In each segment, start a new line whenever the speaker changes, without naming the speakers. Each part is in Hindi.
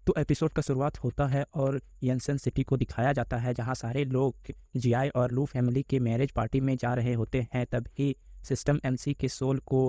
तो एपिसोड का शुरुआत होता है और यंसन सिटी को दिखाया जाता है जहां सारे लोग जियाई और लू फैमिली के मैरिज पार्टी में जा रहे होते हैं। तभी सिस्टम एमसी के सोल को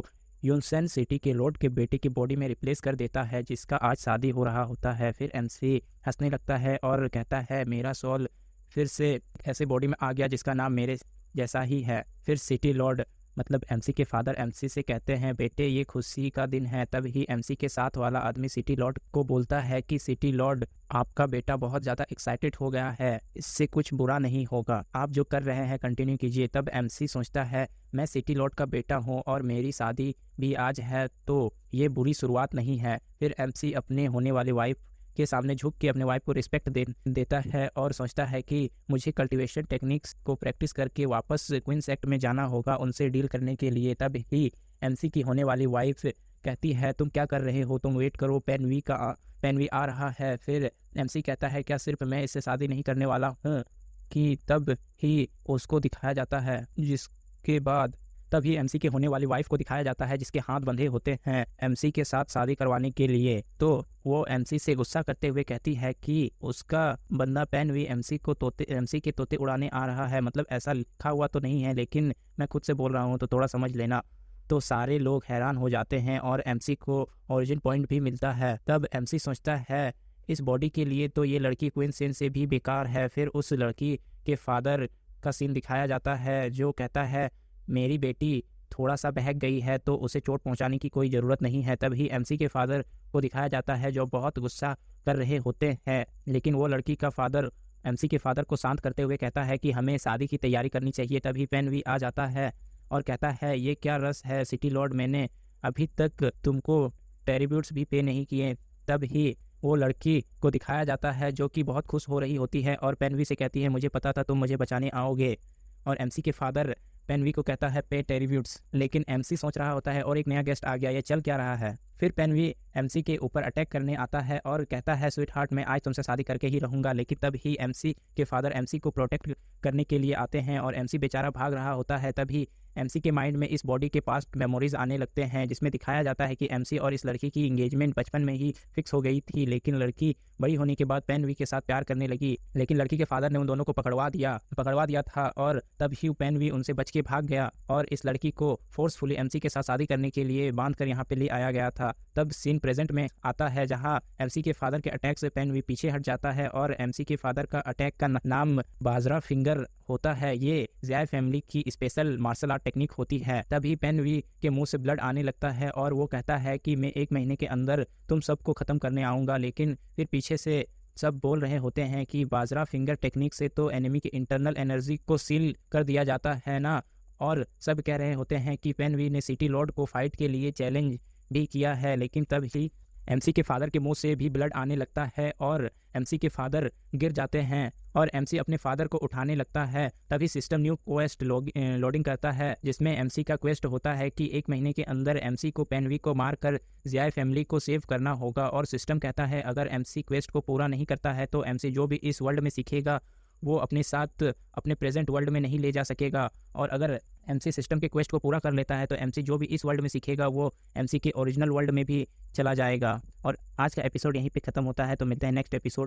यूनसेन सिटी के लॉर्ड के बेटे की बॉडी में रिप्लेस कर देता है जिसका आज शादी हो रहा होता है। फिर एमसी हंसने लगता है और कहता है मेरा सोल फिर से ऐसे बॉडी में आ गया जिसका नाम मेरे जैसा ही है। फिर सिटी लॉर्ड मतलब एमसी के फादर एमसी से कहते हैं बेटे ये खुशी का दिन है। तब ही एमसी के साथ वाला आदमी सिटी लॉर्ड को बोलता है कि सिटी लॉर्ड आपका बेटा बहुत ज़्यादा एक्साइटेड हो गया है, इससे कुछ बुरा नहीं होगा, आप जो कर रहे हैं कंटिन्यू कीजिए। तब एमसी सोचता है मैं सिटी लॉर्ड का बेटा हूँ और मेरी शादी भी आज है तो ये बुरी शुरुआत नहीं है। फिर एमसी अपने होने वाली वाइफ के सामने झुक के अपने वाइफ को रिस्पेक्ट देता है और सोचता है कि मुझे कल्टीवेशन टेक्निक्स को प्रैक्टिस करके वापस क्वींस एक्ट में जाना होगा उनसे डील करने के लिए। तब ही एमसी की होने वाली वाइफ कहती है तुम क्या कर रहे हो, तुम वेट करो, पेन वी आ रहा है। फिर एमसी कहता है क्या सिर्फ मैं इससे शादी नहीं करने वाला हूँ कि तब ही उसको दिखाया जाता है जिसके बाद तभी एमसी के होने वाली वाइफ को दिखाया जाता है जिसके हाथ बंधे होते हैं एमसी के साथ शादी करवाने के लिए। तो वो एमसी से गुस्सा करते हुए कहती है कि उसका बंदा पेन भी एमसी के तोते उड़ाने आ रहा है। मतलब ऐसा लिखा हुआ तो नहीं है लेकिन मैं खुद से बोल रहा हूँ तो थोड़ा समझ लेना। तो सारे लोग हैरान हो जाते हैं और एमसी को ओरिजिन पॉइंट भी मिलता है। तब एमसी सोचता है इस बॉडी के लिए तो ये लड़की क्वीन सेन से भी बेकार है। फिर उस लड़की के फादर का सीन दिखाया जाता है जो कहता है मेरी बेटी थोड़ा सा बहक गई है तो उसे चोट पहुंचाने की कोई ज़रूरत नहीं है। तभी एमसी के फादर को दिखाया जाता है जो बहुत गुस्सा कर रहे होते हैं लेकिन वो लड़की का फादर एमसी के फादर को शांत करते हुए कहता है कि हमें शादी की तैयारी करनी चाहिए। तभी पेन भी आ जाता है और कहता है ये क्या रस है सिटी लॉर्ड, मैंने अभी तक तुमको ट्रिब्यूट्स भी पे नहीं किए। तब ही वो लड़की को दिखाया जाता है जो कि बहुत खुश हो रही होती है और पेनवी से कहती है मुझे पता था तुम मुझे बचाने आओगे। और एमसी के फादर पेनवी को कहता है पे ट्रिब्यूट्स, लेकिन एमसी सोच रहा होता है और एक नया गेस्ट आ गया, ये चल क्या रहा है। फिर पेनवी एमसी के ऊपर अटैक करने आता है और कहता है स्वीट हार्ट मैं आज तुमसे शादी करके ही रहूंगा। लेकिन तब ही एमसी के फादर एमसी को प्रोटेक्ट करने के लिए आते हैं और एमसी बेचारा भाग रहा होता है। तभी एमसी के माइंड में इस बॉडी के पास्ट मेमोरीज आने लगते हैं जिसमें दिखाया जाता है कि एमसी और इस लड़की की एंगेजमेंट बचपन में ही फिक्स हो गई थी लेकिन लड़की बड़ी होने के बाद पेनवी के साथ प्यार करने लगी। लेकिन लड़की के फादर ने उन दोनों को पकड़वा दिया था और तब ही पेनवी उनसे बच के भाग गया और इस लड़की को फोर्सफुली एमसी के साथ शादी करने के लिए बांध कर यहाँ पे ले आया गया था। तब सीन प्रेजेंट में आता है जहाँ एमसी के फादर के अटैक से पेनवी पीछे हट जाता है और एमसी के फादर का अटैक का नाम बाजरा फिंगर होता है। ये जियाई फैमिली की स्पेशल मार्शल आर्ट टेक्निक होती है। तभी पेनवी के मुंह से ब्लड आने लगता है और वो कहता है कि मैं 1 महीने के अंदर तुम सबको खत्म करने आऊँगा। लेकिन फिर पीछे से सब बोल रहे होते हैं कि बाजरा फिंगर टेक्निक से तो एनिमी के इंटरनल एनर्जी को सील कर दिया जाता है ना। और सब कह रहे होते हैं कि पेनवी ने सिटी लॉर्ड को फाइट के लिए चैलेंज भी किया है। लेकिन तब ही एमसी के फादर के मुंह से भी ब्लड आने लगता है और एमसी के फादर गिर जाते हैं और एमसी अपने फादर को उठाने लगता है। तभी सिस्टम न्यू क्वेस्ट लोडिंग करता है जिसमें एमसी का क्वेस्ट होता है कि 1 महीने के अंदर एमसी को पेनवी को मारकर जियाई फैमिली को सेव करना होगा। और सिस्टम कहता है अगर एमसी क्वेस्ट को पूरा नहीं करता है तो एमसी जो भी इस वर्ल्ड में सीखेगा वो अपने साथ अपने प्रेजेंट वर्ल्ड में नहीं ले जा सकेगा। और अगर एमसी सिस्टम के क्वेस्ट को पूरा कर लेता है तो एमसी जो भी इस वर्ल्ड में सीखेगा वो एमसी के ओरिजिनल वर्ल्ड में भी चला जाएगा। और आज का एपिसोड यहीं पे ख़त्म होता है, तो मिलते हैं नेक्स्ट एपिसोड।